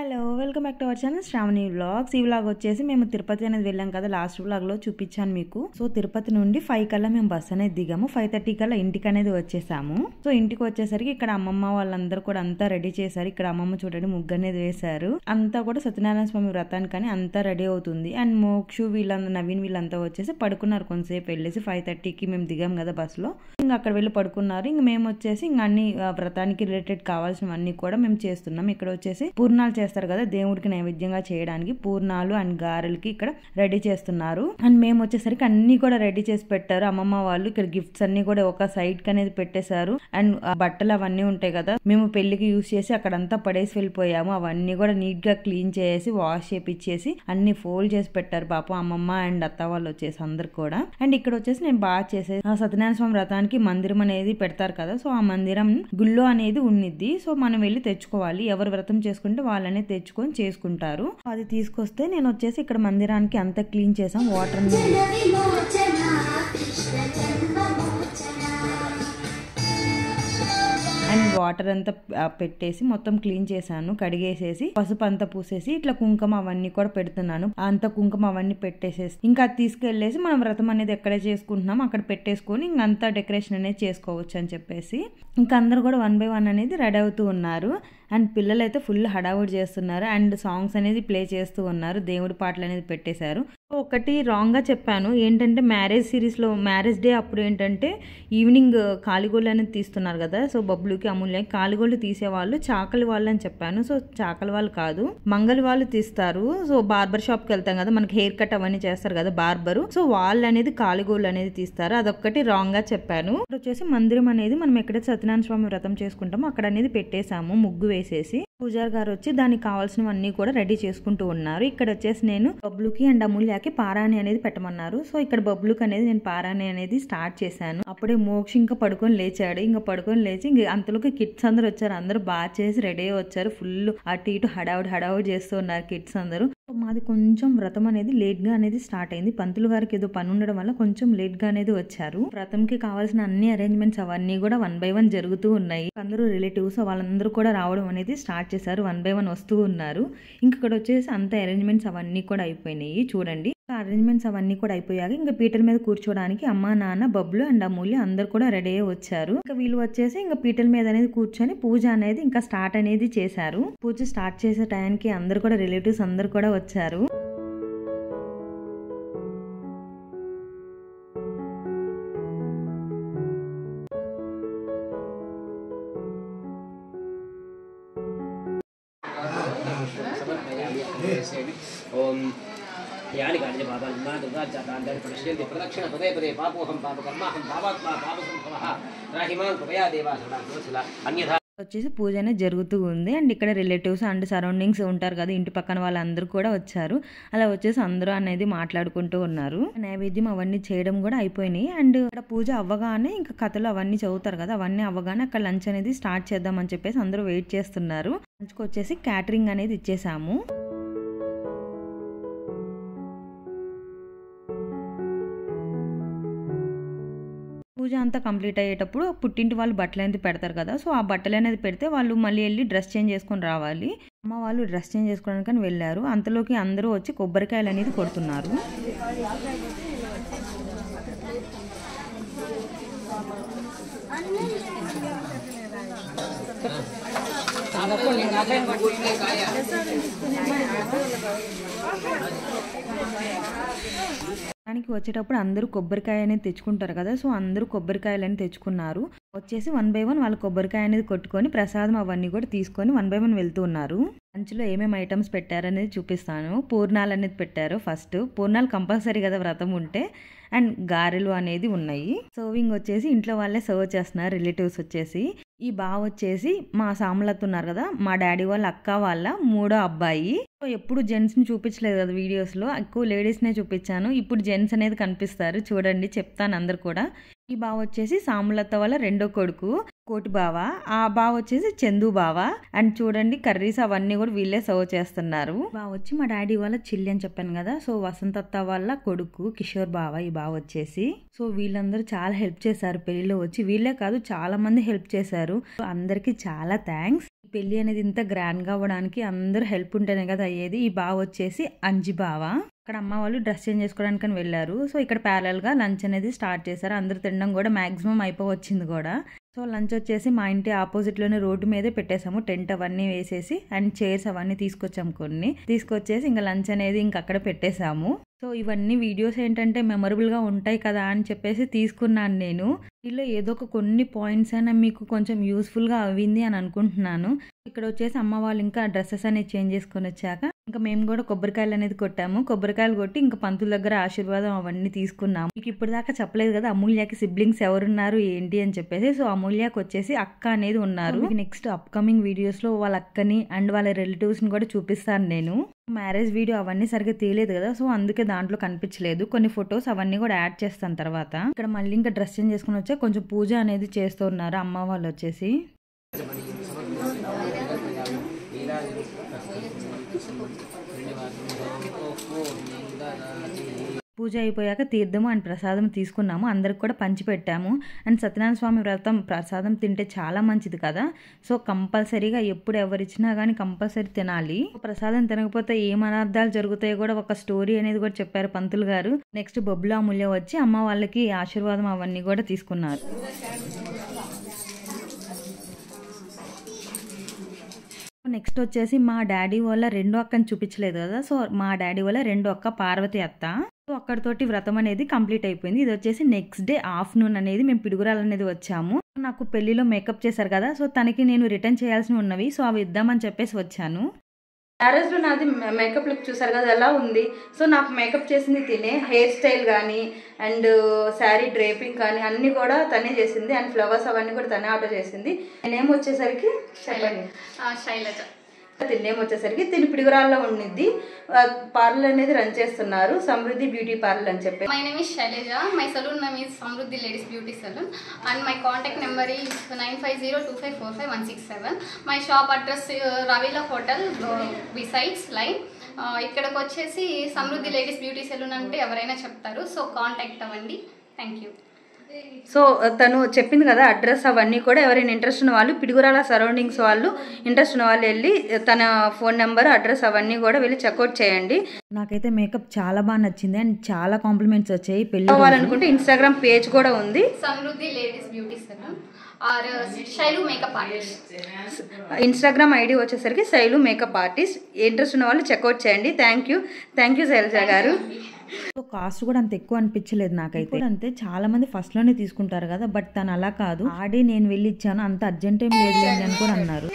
Hello welcome back to our channel Shravani vlogs. ఈ vlog వచ్చేసి మేము తిరుపతి అనేది వెళ్ళాం కదా, లాస్ట్ వ్లాగ్ లో చూపించాను మీకు. సో తిరుపతి నుండి 5 కల్లా మేము బస్ అనేది దిగాము. 5:30 కల్లా ఇంటికి అనేది వచ్చేసాము. సో ఇంటికి వచ్చేసరికి ఇక్కడ అమ్మమ్మ వాళ్ళందరూ కూడా అంతా రెడీ చేశారు. ఇక్కడ అమ్మమ్మ చూడండి ముగ్గు అనేది వేశారు. అంతా కూడా సత్యనారాయణ స్వామి వ్రతానికి కానీ అంతా రెడీ అవుతుంది. అండ్ మోక్షు వీళ్ళంతా నవీన్ వీళ్ళంతా వచ్చేసి పడుకున్నారు. కొంతసేపు వెళ్ళేసి 5:30కి మేము దిగాం కదా బస్ లో, ఇంకా అక్కడ వెళ్ళి పడుకున్నారు. ఇంక మేము వచ్చేసి ఇంకా అన్ని వ్రతానికి రిలేటెడ్ కావాల్సినవన్నీ కూడా మేము చేస్తున్నాం. ఇక్కడ వచ్చేసి పూర్ణాలు చేస్తారు కదా దేవుడికి నైవేద్యంగా చేయడానికి, పూర్ణాలు అండ్ గారెలకి ఇక్కడ రెడీ చేస్తున్నారు. అండ్ మేము వచ్చేసరికి అన్ని కూడా రెడీ చేసి పెట్టారు అమ్మమ్మ వాళ్ళు. ఇక్కడ గిఫ్ట్స్ అన్ని కూడా ఒక సైడ్ కి అనేది పెట్టేశారు. అండ్ బట్టలు అవన్నీ ఉంటాయి కదా, మేము పెళ్లికి యూజ్ చేసి అక్కడంతా పడేసి వెళ్ళిపోయాము. అవన్నీ కూడా నీట్ గా క్లీన్ చేసి వాష్ చేపించేసి అన్ని ఫోల్డ్ చేసి పెట్టారు పాపం అమ్మమ్మ అండ్ అత్త వాళ్ళు వచ్చేసి అందరు కూడా. అండ్ ఇక్కడ వచ్చేసి నేను బాగా చేసే సత్యనారాయణ స్వామి వ్రతానికి మందిరం అనేది పెడతారు కదా, సో ఆ మందిరం గుళ్ళో అనేది ఉన్నిద్ది. సో మనం వెళ్ళి తెచ్చుకోవాలి. ఎవరు వ్రతం చేసుకుంటే వాళ్ళని తెచ్చుకొని చేసుకుంటారు. అది తీసుకొస్తే నేను వచ్చేసి ఇక్కడ మందిరానికి అంతా క్లీన్ చేసాం. వాటర్ అండ్ వాటర్ అంతా పెట్టేసి మొత్తం క్లీన్ చేశాను, కడిగేసేసి పసుపు అంతా పూసేసి ఇట్లా కుంకుమ అవన్నీ కూడా పెడుతున్నాను. అంత కుంకుమ అవన్నీ పెట్టేసేసి ఇంకా అది తీసుకెళ్లేసి మనం వ్రతం అనేది ఎక్కడ చేసుకుంటున్నాం అక్కడ పెట్టేసుకొని ఇంకంతా డెకరేషన్ అనేది చేసుకోవచ్చు అని చెప్పేసి ఇంకా అందరు కూడా 1 by 1 అనేది రెడీ అవుతూ ఉన్నారు. అండ్ పిల్లలు అయితే ఫుల్ హడావుడి చేస్తున్నారు. అండ్ సాంగ్స్ అనేది ప్లే చేస్తూ ఉన్నారు. దేవుడి పాటలు అనేది పెట్టేశారు. ఒకటి రాంగ్ గా చెప్పాను ఏంటంటే, మ్యారేజ్ సిరీస్ లో మ్యారేజ్ డే అప్పుడు ఏంటంటే ఈవినింగ్ కాలిగోళ్ళు అనేది తీస్తున్నారు కదా, సో బబ్లుకి అమూల్యకి కాలిగోళ్ళు తీసేవాళ్ళు చాకలి వాళ్ళు అని చెప్పాను. సో చాకలి వాళ్ళు కాదు, మంగళ వాళ్ళు తీస్తారు. సో బార్బర్ షాప్ కి వెళ్తాం కదా, మనకి హెయిర్ కట్ అవన్నీ చేస్తారు కదా బార్బరు, సో వాళ్ళు అనేది కాలిగోళ్ళు అనేది తీస్తారు. అదొక్కటి రాంగ్ గా చెప్పాను. ఇప్పుడు వచ్చేసి మందిరం అనేది మనం ఎక్కడైతే సత్యనారాయణ స్వామి వ్రతం చేసుకుంటామో అక్కడ అనేది పెట్టేశాము ముగ్గు వేసేసి. పూజారి గారు వచ్చి దానికి కావాల్సినవన్నీ కూడా రెడీ చేసుకుంటూ ఉన్నారు. ఇక్కడ వచ్చేసి నేను బబ్లుకి అండ్ అమూల్యకి పారాణి అనేది పెట్టమన్నారు. సో ఇక్కడ బబ్లుకి అనేది నేను పారాణి అనేది స్టార్ట్ చేశాను. అప్పుడే మోక్ష ఇంకా పడుకొని లేచాడు. ఇంకా పడుకొని లేచి ఇంక అంతలోకి కిడ్స్ అందరు వచ్చారు. అందరూ బాగా చేసి రెడీ అయ్యి వచ్చారు. ఫుల్ అటు ఇటు హడావుడి చేస్తూ ఉన్నారు కిడ్స్ అందరూ. మాది కొంచెం వ్రతం అనేది లేట్ గా అనేది స్టార్ట్ అయింది. పంతులు గారికి ఏదో పని ఉండడం వల్ల కొంచెం లేట్ గా అనేది వచ్చారు. వ్రతంకి కావాల్సిన అన్ని అరేంజ్మెంట్స్ అవన్నీ కూడా 1 by 1 జరుగుతూ ఉన్నాయి. అందరూ రిలేటివ్స్ వాళ్ళందరూ కూడా రావడం అనేది స్టార్ట్ చేశారు. 1 by 1 వస్తూ ఉన్నారు. ఇక్కడ వచ్చేసి అంత అరేంజ్మెంట్స్ అవన్నీ కూడా అయిపోయినాయి. చూడండి అరేంజ్మెంట్స్ అవన్నీ కూడా అయిపోయాక ఇంకా పీటల మీద కూర్చోడానికి అమ్మ నాన్న బబ్లు అండ్ అమూల్య అందరు కూడా రెడీ అయ్యి వచ్చారు. ఇంకా వీళ్ళు వచ్చేసి ఇంకా పీటల మీద అనేది కూర్చొని పూజ అనేది ఇంకా స్టార్ట్ అనేది చేశారు. పూజ స్టార్ట్ చేసే టైంకి అందరు కూడా రిలేటివ్స్ అందరు కూడా వచ్చారు. यानि कार्य बाबा दुर्गा पश्यन्ति प्रदक्षिण पदे पदे पापोहं पापकर्माहं पापात्मा पापसंभवः राहिमां कृपया देवा सदा अन्यथा వచ్చేసి పూజ అనేది జరుగుతూ ఉంది. అండ్ ఇక్కడ రిలేటివ్స్ అండ్ సరౌండింగ్స్ ఉంటారు కదా, ఇంటి పక్కన వాళ్ళందరూ కూడా వచ్చారు. అలా వచ్చేసి అందరూ అనేది మాట్లాడుకుంటూ ఉన్నారు. నైవేద్యం అవన్నీ చేయడం కూడా అయిపోయినాయి. అండ్ ఇక్కడ పూజ అవ్వగానే ఇంకా కథలు అవన్నీ చదువుతారు కదా, అవన్నీ అవ్వగానే అక్కడ లంచ్ అనేది స్టార్ట్ చేద్దామని చెప్పేసి అందరూ వెయిట్ చేస్తున్నారు. లంచ్కి వచ్చేసి క్యాటరింగ్ అనేది ఇచ్చేసాము. పూజ అంతా కంప్లీట్ అయ్యేటప్పుడు పుట్టింటి వాళ్ళు బట్టలు అనేది పెడతారు కదా, సో ఆ బట్టలు అనేది పెడితే వాళ్ళు మళ్ళీ వెళ్ళి డ్రెస్ చేంజ్ చేసుకొని రావాలి. అమ్మ వాళ్ళు డ్రెస్ చేంజ్ చేసుకోవడానికి వెళ్ళారు. అంతలోకి అందరూ వచ్చి కొబ్బరికాయలు అనేది కొడుతున్నారు. దానికి వచ్చేటప్పుడు అందరూ కొబ్బరికాయ అనేది తెచ్చుకుంటారు కదా, సో అందరూ కొబ్బరికాయలు అనేది తెచ్చుకున్నారు. వచ్చేసి 1 by 1 వాళ్ళు కొబ్బరికాయ అనేది కొట్టుకొని ప్రసాదం అవన్నీ కూడా తీసుకొని 1 by 1 వెళ్తూ ఉన్నారు. లంచ్లో ఏమేమి ఐటమ్స్ పెట్టారనేది చూపిస్తాను. పూర్ణాలు అనేది పెట్టారు. ఫస్ట్ పూర్ణాలు కంపల్సరీ కదా వ్రతం ఉంటే. అండ్ గారెలు అనేది ఉన్నాయి. సర్వింగ్ వచ్చేసి ఇంట్లో వాళ్ళే సర్వ్ చేస్తున్నారు రిలేటివ్స్ వచ్చేసి. ఈ బావ వచ్చేసి మా సాములతో ఉన్నారు కదా, మా డాడీ వాళ్ళ అక్క వాళ్ళ 3వ అబ్బాయి. ఎప్పుడు జెంట్స్ ని చూపించలేదు కదా వీడియోస్ లో, ఎక్కువ లేడీస్ నే చూపించాను. ఇప్పుడు జెంట్స్ అనేది కనిపిస్తారు చూడండి, చెప్తాను అందరు కూడా. ఈ బావ వచ్చేసి సాములత్త వాళ్ళ 2వ కొడుకు కోటి బావ. ఆ బావ వచ్చేసి చందు బావ. అండ్ చూడండి కర్రీస్ అవన్నీ కూడా వీళ్ళే సర్వ్ చేస్తున్నారు. బావ వచ్చి మా డాడీ వాళ్ళ చిల్లి అని చెప్పాను కదా, సో వసంతత్త వాళ్ళ కొడుకు కిషోర్ బావ ఈ బావ వచ్చేసి. సో వీళ్ళందరూ చాలా హెల్ప్ చేశారు పెళ్లిలో వచ్చి. వీళ్ళే కాదు చాలా మంది హెల్ప్ చేశారు. అందరికి చాలా థ్యాంక్స్. పెళ్లి అనేది ఇంత గ్రాండ్ గా అవ్వడానికి అందరూ హెల్ప్ ఉంటేనే కదా అయ్యేది. ఈ బావ వచ్చేసి అంజి బావ. అక్కడ అమ్మ వాళ్ళు డ్రెస్ చేంజ్ చేసుకోవడానికి వెళ్ళారు. సో ఇక్కడ ప్యారల్ గా లంచ్ అనేది స్టార్ట్ చేశారు. అందరు తినడం కూడా మాక్సిమం అయిపోవచ్చింది కూడా. సో లంచ్ వచ్చేసి మా ఇంటి ఆపోజిట్ లోనే రోడ్డు మీదే పెట్టేసాము. టెంట్ అవన్నీ వేసేసి అండ్ చైర్స్ అవన్నీ తీసుకొచ్చాము. కొన్ని తీసుకొచ్చేసి ఇంకా లంచ్ అనేది ఇంకా అక్కడ పెట్టేశాము. సో ఇవన్నీ వీడియోస్ ఏంటంటే మెమరబుల్ గా ఉంటాయి కదా అని చెప్పేసి తీసుకున్నాను నేను. ఇలా ఏదో ఒక కొన్ని పాయింట్స్ అయినా మీకు కొంచెం యూస్ఫుల్ గా అయింది అని అనుకుంటున్నాను. ఇక్కడ వచ్చేసి అమ్మ వాళ్ళు ఇంకా డ్రెస్సెస్ అనేది చేంజ్ చేసుకొని వచ్చాక ఇంకా మేము కూడా కొబ్బరికాయలు అనేది కొట్టాము. కొబ్బరికాయలు కొట్టి ఇంకా పంతుల దగ్గర ఆశీర్వాదం అవన్నీ తీసుకున్నాము. మీకు ఇప్పుడు దాకా చెప్పలేదు కదా అమూల్యకి సిబ్లింగ్స్ ఎవరున్నారు ఏంటి అని చెప్పేసి. సో అమూల్యకి వచ్చేసి అక్క అనేది ఉన్నారు. నెక్స్ట్ అప్కమింగ్ వీడియోస్ లో వాళ్ళ అక్కని అండ్ వాళ్ళ రిలేటివ్స్ ని కూడా చూపిస్తాను నేను. మ్యారేజ్ వీడియో అవన్నీ సరిగ్గా తీయలేదు కదా, సో అందుకే దాంట్లో కనిపించలేదు. కొన్ని ఫొటోస్ అవన్నీ కూడా యాడ్ చేస్తాను తర్వాత. ఇక్కడ మళ్ళీ ఇంకా డ్రెస్ చేంజ్ చేసుకుని వచ్చి కొంచెం పూజ అనేది చేస్తున్నారు అమ్మ వాళ్ళు వచ్చేసి. పూజ అయిపోయాక తీర్థము అండ్ ప్రసాదం తీసుకున్నాము. అందరికి కూడా పంచి పెట్టాము. అండ్ సత్యనారాయణ స్వామి వ్రతం ప్రసాదం తింటే చాలా మంచిది కదా, సో కంపల్సరీగా ఎప్పుడు ఎవరిచ్చినా కానీ కంపల్సరీ తినాలి. ప్రసాదం తినకపోతే ఏం అనర్థాలు జరుగుతాయో కూడా ఒక స్టోరీ అనేది కూడా చెప్పారు పంతులు గారు. నెక్స్ట్ బొబ్బుల అమూల్య వచ్చి అమ్మ వాళ్ళకి ఆశీర్వాదం అవన్నీ కూడా తీసుకున్నారు. నెక్స్ట్ వచ్చేసి మా డాడీ వాళ్ళ రెండో అక్కని చూపించలేదు కదా, సో మా డాడీ వాళ్ళ రెండో అక్క పార్వతి అత్త. సో అక్కడితోటి వ్రతం అనేది కంప్లీట్ అయిపోయింది. ఇది వచ్చేసి నెక్స్ట్ డే ఆఫ్టర్నూన్ అనేది మేము పిడుగురాలు అనేది వచ్చాము. నాకు పెళ్లిలో మేకప్ చేశారు కదా, సో తనకి నేను రిటర్న్ చేయాల్సి ఉన్నవి, సో అవి ఇద్దామని చెప్పేసి వచ్చాను. మ్యారేజ్ లో నాది మేకప్ లుక్ చూసారు కదా ఎలా ఉంది. సో నాకు మేకప్ చేసింది తినే, హెయిర్ స్టైల్ కానీ అండ్ శారీ డ్రేపింగ్ కానీ అన్ని కూడా తనే చేసింది. అండ్ ఫ్లవర్స్ అవన్నీ కూడా తనే ఆర్డర్ చేసింది. నేనేం వచ్చేసరికి చెప్పండి శైలజ. తినేం వచ్చేసరికి తిని పిడుగురాల్లో ఉండిద్ది. పార్లర్ అనేది రన్ చేస్తున్నారు, సమృద్ధి బ్యూటీ పార్లర్ అని చెప్పి. My name is Shailaja. My salon name is Samruddhi Ladies Beauty Salon and my contact number is 9502545167. My shop address Ravila Hotel besides line. ఇక్కడికి వచ్చేసి సమృద్ధి లేడీస్ బ్యూటీ సెలూన్ అంటే ఎవరైనా చెప్తారు, so contact అవ్వండి. Thank you. So తను చెప్పింది కదా address అవన్నీ కూడా, ఎవరైనా ఇంట్రెస్ట్ ఉన్న వాళ్ళు పిడుగురాల సరౌండింగ్స్ వాళ్ళు ఇంట్రెస్ట్ ఉన్న వాళ్ళు వెళ్ళి తన ఫోన్ నెంబర్ అడ్రస్ అవన్నీ కూడా వెళ్ళి చెక్అవుట్ చేయండి. నాకైతే మేకప్ చాలా బాగా నచ్చింది అండ్ చాలా కాంప్లిమెంట్స్ వచ్చాయి. పెళ్లి కావాలనుకుంటే ఇన్స్టాగ్రామ్ పేజ్ కూడా ఉంది, Samruddhi ladies beauty salon or Shailu makeup artist. Instagram ID వచ్చేసరికి శైలు మేకప్ ఆర్టిస్ట్. ఇంట్రెస్ట్ ఉన్న వాళ్ళు చెక్అవుట్ చేయండి. థ్యాంక్ యూ శైలజ గారు. సో కాస్ట్ కూడా అంత ఎక్కువ అనిపించలేదు నాకైతే. అంతే చాలా మంది ఫస్ట్ లోనే తీసుకుంటారు కదా, బట్ తను అలా కాదు. ఆడే నేను వెళ్ళి ఇచ్చాను, అంత అర్జెంట్ ఏం లేదు అని కూడా అన్నారు.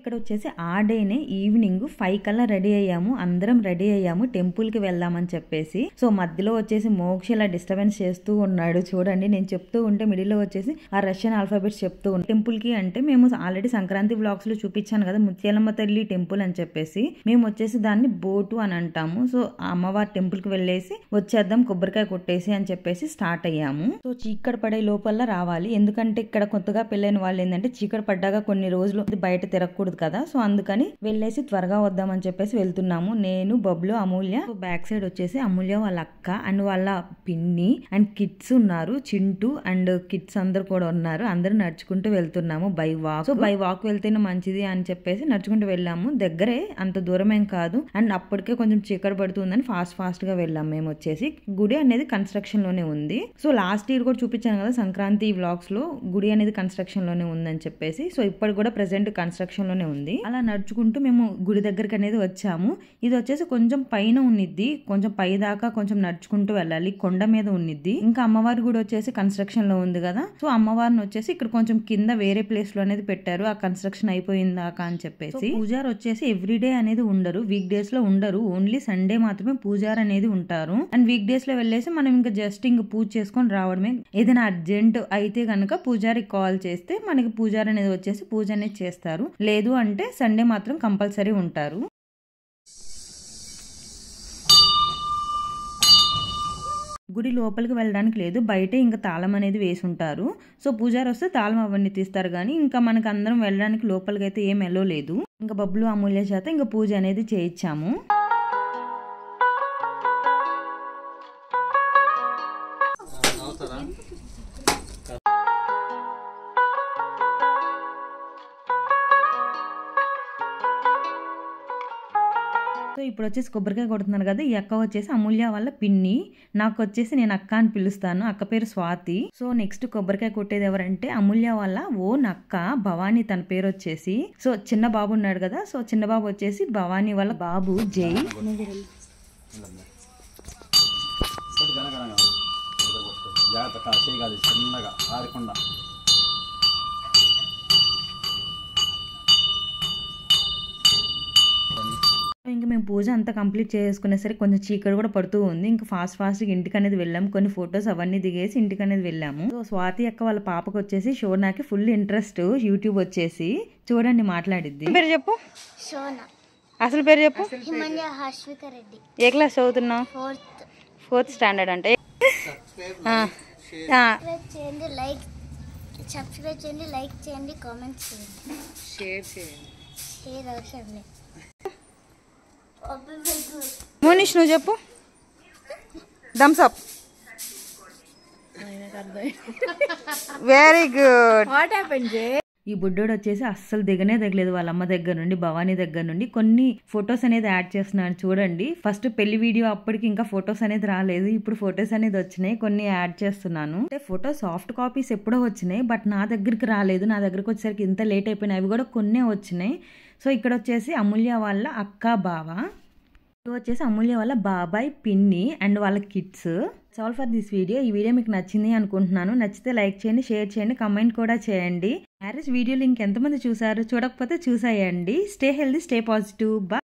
ఇక్కడ వచ్చేసి ఆ డేనే ఈవినింగ్ 5 కల్లా రెడీ అయ్యాము. అందరం రెడీ అయ్యాము టెంపుల్ కి వెళ్దామని చెప్పేసి. సో మధ్యలో వచ్చేసి మోక్ష ఇలా డిస్టర్బెన్స్ చేస్తూ ఉన్నాడు చూడండి. నేను చెప్తూ ఉంటే మిడిల్ లో వచ్చేసి ఆ రష్యన్ ఆల్ఫాబెట్స్ చెప్తూ ఉంటాను. టెంపుల్ కి అంటే మేము ఆల్రెడీ సంక్రాంతి వ్లాగ్స్ లో చూపించాను కదా ముత్యాలమ్మ తల్లి టెంపుల్ అని చెప్పేసి. మేము వచ్చేసి దాన్ని బోటు అని అంటాము. సో ఆ అమ్మవారి టెంపుల్ కి వెళ్ళేసి వచ్చేద్దాం కొబ్బరికాయ కొట్టేసి అని చెప్పేసి స్టార్ట్ అయ్యాము. సో చీకటి పడే లోపల రావాలి, ఎందుకంటే ఇక్కడ కొత్తగా పెళ్ళైన వాళ్ళు ఏంటంటే చీకటి పడ్డాక కొన్ని రోజులు బయట తిరగకూడదు కదా, సో అందుకని వెళ్ళేసి త్వరగా వద్దామని చెప్పేసి వెళ్తున్నాము. నేను బబ్లు అమూల్య. సో బ్యాక్ సైడ్ వచ్చేసి అమూల్య వాళ్ళ అక్క అండ్ వాళ్ళ పిన్ని అండ్ కిడ్స్ ఉన్నారు, చింటూ అండ్ కిడ్స్ అందరు కూడా ఉన్నారు. అందరూ నడుచుకుంటూ వెళ్తున్నాము by walk. So by walk వెళ్తేనే మంచిది అని చెప్పేసి నడుచుకుంటూ వెళ్ళాము. దగ్గరే, అంత దూరమేం కాదు. అండ్ అప్పటికే కొంచెం చీకటి పడుతుందని ఫాస్ట్ గా వెళ్ళాము. మేము వచ్చేసి గుడి అనేది కన్స్ట్రక్షన్ లోనే ఉంది. సో లాస్ట్ ఇయర్ కూడా చూపించాను కదా సంక్రాంతి వ్లాగ్స్ లో, గుడి అనేది కన్స్ట్రక్షన్ లోనే ఉందని చెప్పేసి. సో ఇప్పుడు కూడా ప్రెసెంట్ కన్స్ట్రక్షన్ లోనే ఉంది. అలా నడుచుకుంటూ మేము గుడి దగ్గరికి అనేది వచ్చాము. ఇది వచ్చేసి కొంచెం పైన ఉన్నిద్ది, కొంచెం పై దాకా కొంచెం నడుచుకుంటూ వెళ్ళాలి, కొండ మీద ఉన్నిద్ది. ఇంకా అమ్మవారి గుడి వచ్చేసి కన్స్ట్రక్షన్ లో ఉంది కదా, సో అమ్మవారిని వచ్చేసి ఇక్కడ కొంచెం కింద వేరే ప్లేస్ లో అనేది పెట్టారు, ఆ కన్స్ట్రక్షన్ అయిపోయిందాకా అని చెప్పేసి. పూజారి వచ్చేసి ఎవ్రీడే అనేది ఉండరు, వీక్ డేస్ లో ఉండరు, ఓన్లీ సండే మాత్రమే పూజారి అనేది ఉంటారు. అండ్ వీక్ డేస్ లో వెళ్ళేసి మనం ఇంకా జస్ట్ ఇంక పూజ చేసుకొని రావడమే. ఏదైనా అర్జెంట్ అయితే కనుక పూజారికి కాల్ చేస్తే మనకి పూజారి అనేది వచ్చేసి పూజ అనేది చేస్తారు. లేదు అంటే సండే మాత్రం కంపల్సరీ ఉంటారు. గుడి లోపలికి వెళ్ళడానికి లేదు, బయటే ఇంకా తాళం అనేది వేసి ఉంటారు. సో పూజారి వస్తే తాళం అవన్నీ తీస్తారు, కానీ ఇంకా మనకు అందరం వెళ్ళడానికి లోపలికి అయితే ఏం ఎల్లో లేదు. ఇంకా బబ్లు అమూల్య చేత ఇంకా పూజ అనేది చేయించాము. సో ఇప్పుడు వచ్చేసి కొబ్బరికాయ కొడుతున్నారు కదా, ఈ అక్క వచ్చేసి అమూల్య వాళ్ళ పిన్ని, నాకు వచ్చేసి నేను అక్క అని పిలుస్తాను, అక్క పేరు స్వాతి. సో నెక్స్ట్ కొబ్బరికాయ కొట్టేది ఎవరంటే అమూల్య వాళ్ళ ఓన్ అక్క భవానీ, తన పేరు వచ్చేసి. సో చిన్న బాబు ఉన్నాడు కదా, సో చిన్న బాబు వచ్చేసి భవానీ వాళ్ళ బాబు జై. చిన్నగా ఆరకుండా ఇంకా మేము పూజ అంతా కంప్లీట్ చేసుకునేసరికి కొంచెం చీకటి కూడా పడుతూ ఉంది. ఇంకా ఫాస్ట్గా ఇంటికి అనేది వెళ్ళాము, కొన్ని ఫొటోస్ అవన్నీ దిగేసి ఇంటికి అనేది వెళ్ళాము. సో స్వాతి అక్క వాళ్ళ పాపకు వచ్చేసి షోనాకి ఫుల్ ఇంట్రెస్ట్, యూట్యూబ్ వచ్చేసి చూడండి మాట్లాడిద్ది. పేరు చెప్పు. అసలు పేరు చెప్పు. ఏ క్లాస్ చదువుతున్నావు? 4th standard. అంటే సబ్స్క్రైబ్ చేయండి, లైక్ చేయండి, కామెంట్ చేయండి, షేర్ చేయండి. మోనిష్ నువ్వు చెప్పు. Thumbs up. Very good. What happened Jay? ఈ బుడ్డోడు వచ్చేసి అస్సలు దిగలేదు వాళ్ళ అమ్మ దగ్గర నుండి, భవానీ దగ్గర నుండి. కొన్ని ఫొటోస్ అనేది యాడ్ చేస్తున్నాను చూడండి. ఫస్ట్ పెళ్లి వీడియో అప్పటికి ఇంకా ఫొటోస్ అనేది రాలేదు, ఇప్పుడు ఫొటోస్ అనేది వచ్చినాయి, కొన్ని యాడ్ చేస్తున్నాను. అంటే ఫోటో సాఫ్ట్ కాపీస్ ఎప్పుడో వచ్చినాయి, బట్ నా దగ్గరికి రాలేదు. నా దగ్గరకు వచ్చేసరికి ఇంత లేట్ అయిపోయినాయి, అవి కూడా కొన్నే వచ్చినాయి. సో ఇక్కడ వచ్చేసి అమూల్య వాళ్ళ అక్క బావ, ఇది వచ్చేసి అమూల్య వాళ్ళ బాబాయ్ పిన్ని అండ్ వాళ్ళ kids. All for this video. ఈ వీడియో మీకు నచ్చింది అనుకుంటున్నాను. నచ్చితే లైక్ చేయండి, షేర్ చేయండి, కమెంట్ కూడా చేయండి. మ్యారేజ్ వీడియోలు ఇంకెంతమంది చూసారు? చూడకపోతే చూసేయండి. Stay healthy, stay positive. Bye.